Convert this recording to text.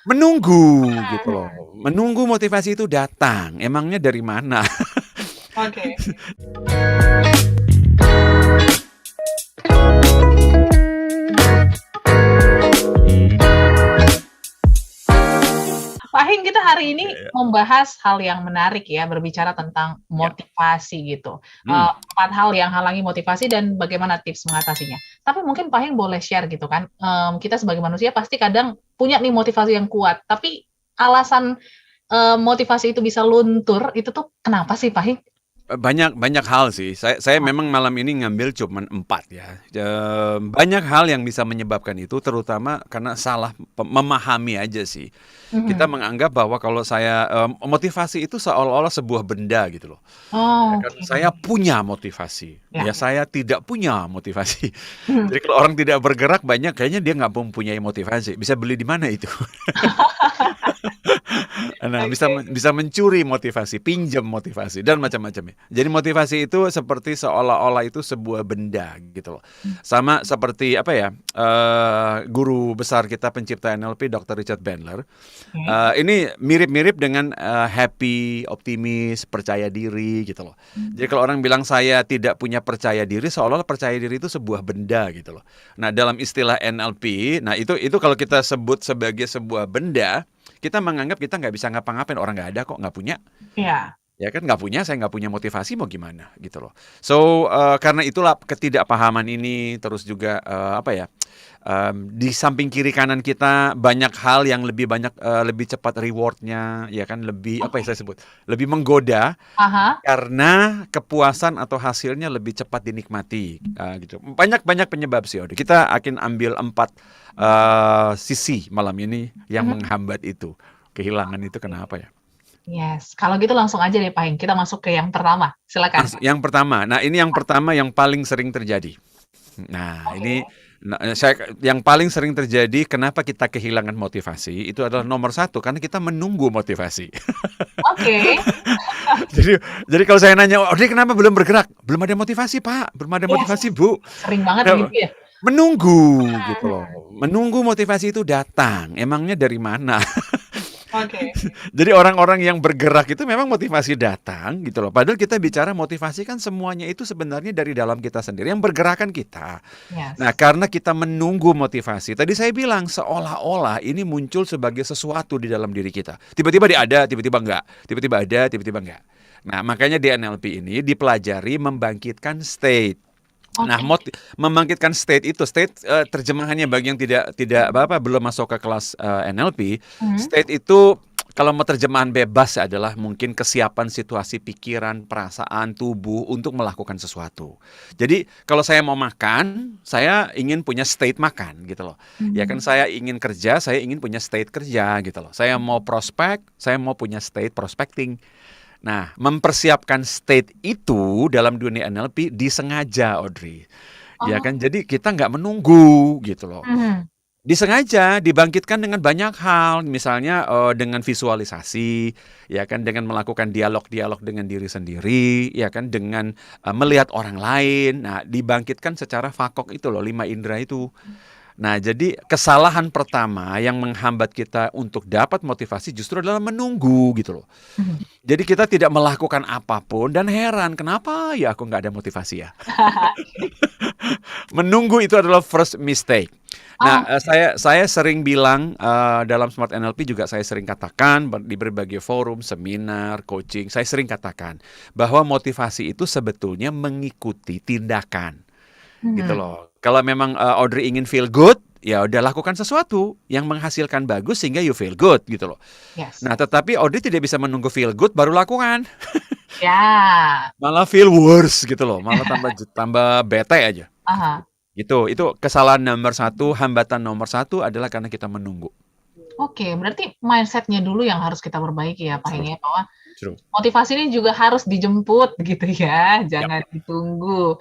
menunggu gitu loh. Menunggu motivasi itu datang, emangnya dari mana? Oke. Pak Hing, kita hari ini Iya iya. membahas hal yang menarik ya, berbicara tentang Ya, motivasi gitu. mhm, 4 hal yang halangi motivasi dan bagaimana tips mengatasinya. Tapi mungkin Pak Hing boleh share gitu kan, kita sebagai manusia pasti kadang punya nih motivasi yang kuat, tapi alasan, motivasi itu bisa luntur, itu tuh kenapa sih Pak Hing? banyak banyak hal sih. Saya Oh, memang malam ini ngambil cuman 4 ya. Banyak hal yang bisa menyebabkan itu terutama karena salah memahami aja sih. Kita mhm. menganggap bahwa kalau saya, motivasi itu seolah-olah sebuah benda gitu loh. Ya Oh, kan, oke. saya punya motivasi, Ya. ya saya tidak punya motivasi. Mhm. Jadi kalau orang tidak bergerak banyak kayaknya dia nggak mempunyai motivasi. Bisa beli di mana itu? Nah, bisa Oke. bisa mencuri motivasi, pinjam motivasi dan macam-macamnya. Jadi motivasi itu seperti seolah-olah itu sebuah benda gitu loh. Mmm, Sama seperti apa ya, guru besar kita pencipta NLP Dr. Richard Bandler. oke. Ini mirip-mirip dengan, happy, optimis, percaya diri gitu loh. Mmm, Jadi kalau orang bilang saya tidak punya percaya diri, seolah-olah percaya diri itu sebuah benda gitu loh. Nah, dalam istilah NLP, nah itu kalau kita sebut sebagai sebuah benda, kita menganggap kita nggak bisa ngapa-ngapain, orang nggak ada kok, nggak punya. iya. Ya kan nggak punya, saya nggak punya motivasi mau gimana gitu loh. So, karena itulah ketidakpahaman ini terus juga, apa ya, di samping kiri kanan kita banyak hal yang lebih banyak, lebih cepat reward-nya ya kan, lebih apa ya Oke. saya sebut, lebih menggoda Ah. karena kepuasan atau hasilnya lebih cepat dinikmati, gitu. Banyak banyak penyebab sih, Odi. Kita akan ambil 4 sisi malam ini yang Mhm. menghambat itu. Kehilangan itu Oke. kenapa ya? Yes, kalau gitu langsung aja deh Pak Hing, kita masuk ke yang pertama, silakan. Yang pertama, nah ini yang pertama yang paling sering terjadi. Nah Oke. ini yang paling sering terjadi kenapa kita kehilangan motivasi itu adalah nomor satu karena kita menunggu motivasi. Oke. Jadi jadi kalau saya nanya, "Oh, dia kenapa belum bergerak?" "Belum ada motivasi, Pak, belum ada Yes, motivasi, Bu." sering banget Kenapa? gitu ya? Menunggu gitu Mhm. loh. Menunggu motivasi itu datang, emangnya dari mana? Oke. Jadi orang-orang yang bergerak itu memang motivasi datang gitu loh. Padahal kita bicara motivasi kan semuanya itu sebenarnya dari dalam kita sendiri, yang bergerak kan kita. Nah, Yes. karena kita menunggu motivasi, tadi saya bilang seolah-olah ini muncul sebagai sesuatu di dalam diri kita. Tiba-tiba dia ada, tiba-tiba enggak. Tiba-tiba ada, tiba-tiba enggak. Nah, makanya di NLP ini dipelajari membangkitkan state. Nah, Oke. membangkitkan state itu, state terjemahannya bagi yang tidak tidak apa-apa belum masuk ke kelas NLP, Mhm. state itu kalau mau terjemahan bebas adalah mungkin kesiapan situasi pikiran, perasaan, tubuh untuk melakukan sesuatu. Jadi kalau saya mau makan, saya ingin punya state makan gitu loh. Ya kan Mmm. saya ingin kerja, saya ingin punya state kerja gitu loh. Saya mau prospek, saya mau punya state prospecting. Nah, mempersiapkan state itu dalam dunia NLP disengaja, Audrey. Ya Oh. kan, jadi kita nggak menunggu gitu loh. Mhm. Disengaja dibangkitkan dengan banyak hal, misalnya dengan visualisasi, ya kan, dengan melakukan dialog-dialog dengan diri sendiri, ya kan, dengan melihat orang lain. Nah, dibangkitkan secara fakok itu loh, 5 indera itu. Nah, jadi kesalahan pertama yang menghambat kita untuk dapat motivasi justru adalah menunggu gitu loh. Mhm. Jadi kita tidak melakukan apapun dan heran kenapa ya aku nggak ada motivasi ya. Menunggu itu adalah first mistake. Nah, Oke. saya sering bilang dalam Smart NLP juga saya sering katakan di berbagai forum, seminar, coaching, saya sering katakan bahwa motivasi itu sebetulnya mengikuti tindakan, gitu Mhm. loh. Kalau memang Audrey ingin feel good, ya udah lakukan sesuatu yang menghasilkan bagus sehingga you feel good gitu loh. Yes. Nah, tetapi Audrey tidak bisa menunggu feel good baru lakukan. Ya. Malah feel worse gitu loh, malah tambah bete aja. Ah. Itu kesalahan nomor satu, hambatan nomor satu adalah karena kita menunggu. Oke, berarti mindset-nya dulu yang harus kita perbaiki ya, Pak True, Heng, ya, bahwa true. motivasi ini juga harus dijemput gitu ya, Ya. jangan ditunggu.